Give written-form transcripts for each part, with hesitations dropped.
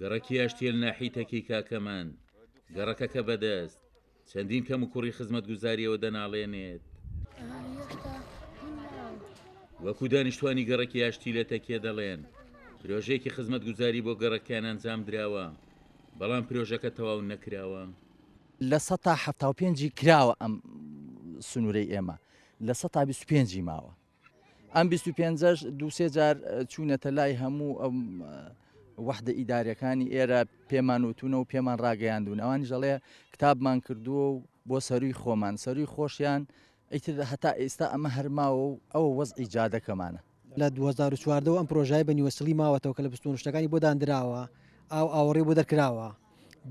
گەڕەکی ئاشتیل ناحیتەکی کاکەمان گەڕەکە کە بەدەست چەندین کەم و کوڕی خزمەتگوزاریەوە دەناڵێنێت وەکو دانیشتوانی گەڕەکی ئاشتی لە تەکێ دەڵێن پرۆژەیەکی خزمەتگوزاری بۆ گەڕەکیان ئەنجام درراوە بەڵام پرۆژەکە تەواو نەکراوە لە 175 کراوە ئەم سنوورەی ئێمە لە 125 ماوە ئەم 25 دووسێ جار چوونەتە لای هەموو ئەم وەحدە ئیداریەکانی ئێرە پێمان وتونە و پێمان ڕاگەیاندون ئەوانی ژەڵێ کتابمان کردووە و بۆ سەروی خۆمان سەروی خۆشیان ئیتر هەتا ئێستا ئەمە هەرماوە و ئەوە وەزئی جادەکەمانە لە 2014 ئەم پرۆژای بە نیوەسلی ماوەتەوە کە لە پستونشتەکانی بۆ دانراوە ئاو ئاوەڕێ بۆ دەرکراوە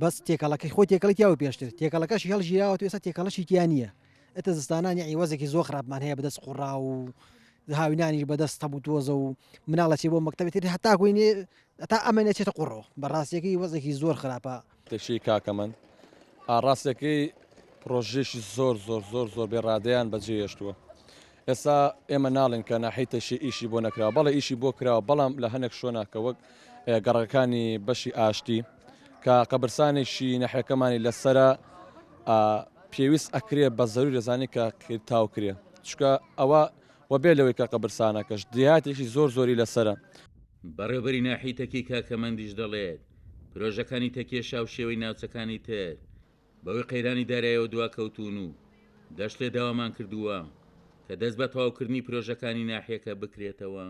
بەس تێکەڵەکەی خۆی تێکەڵی یاوە پێشتر تێکەڵەکەشی هەڵژیراوە تو ئێستا تێکەڵەشی تیانە ئێتە زستانانی عیوەزێکی زۆر خراپمان هەیە بەدەست قوڕا و هاوینانی بەدەست هەبوو تۆزە و مناڵەچێ بۆ مەکتەبێتی هەتا گوینێ تا ئەمەێ چێتە قوڕەوە بەڕاستیەکەی وەزێکی زۆر خراپە تەشی کاکەمەند ئاڕاستەکەی پرۆژێشی زۆر زۆر زۆر زۆر بێڕادەیان بەجێهێشتووە ئێستا ئێمە ناڵێن کە ناحیتەشی ئیشی بۆ نەکراوە بەڵێ ئیشی بۆ کراوە بەڵام لە هەنێک شوێنە کە وەک گەڕەکانی بەشی ئاشتی کە قەبرسانێکی نەحەکەمانی لەسرە پێویست ئەکرێ بە زەروری دەزانی کە تاوکرێ چکە ئەوە وەبێ لەوەی کە قەبرسانەکەش دیاتێکی زۆر زۆری لەسرە بەڕێوەبەری ناحیتەکی کاکەمەندیش دەڵێت پرۆژەکانی تەکێشا و شێوەی ناوچەکانی تر بەوەی قەیرانی دارایەوە دواکەوتون و دەشت لێ داوامان کردووە کە دەست بە تەواوکردنی پرۆژەکانی ناحیەکە بکرێتەوە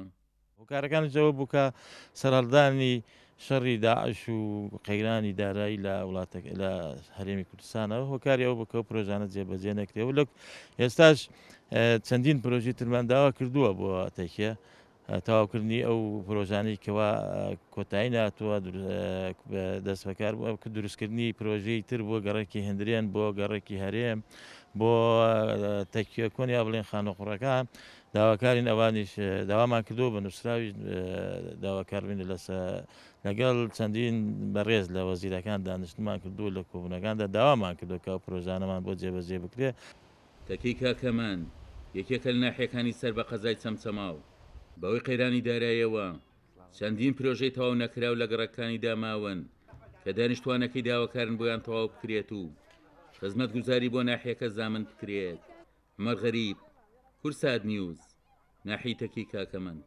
هۆکارەکانی جەوە بووکە سەرهەڵدانی شەڕی داعش و قەیرانی دارایی لە وڵاتە لە هەرێمی کوردستانەوە هۆکاری ئەوە بکە پرۆژانە جێبەجێ نەکرێەوە لەک ئێستاش چەندین پرۆژی ترمان داوا کردووە بۆ تەکیە تەواوکردنی ئەو پرۆژانی کەوا کۆتایی ناتووە دەستبەکار کە دروستکردنی پرۆژەی تر بۆ گەڕێکی هەندرێن بۆ گەڕێکی هەرێم بۆ تەکیە کۆنی یا بڵێن خانۆقوڕەکان داواکارین ئەوانیش داوامان کردو بە نووسراوی داواکار بین لەگەڵ چەندین بەڕێز لە وەزیرەکان دانیشتمان کردو لە کۆبوونەکاندا داوامان کردو کە پرۆژانەمان بۆ جێبەجێ بکرێ تەکەی کاکەمان یەکێکە لە ناحیەکانی سەر بە قەزای چەمچەماو بەوەی قەیرانی دارایەوە چەندین پرۆژەی تەواو نەکراو لە گەڕەکانی داماون کە دانیشتوانەکەی داواکارن بۆیان تەواو بکرێت و خزمەتگوزاری بۆ ناحیەکە زامن بکرێت عومەر غەریب کورسات نیوز ناحیتەکی کاکەمەند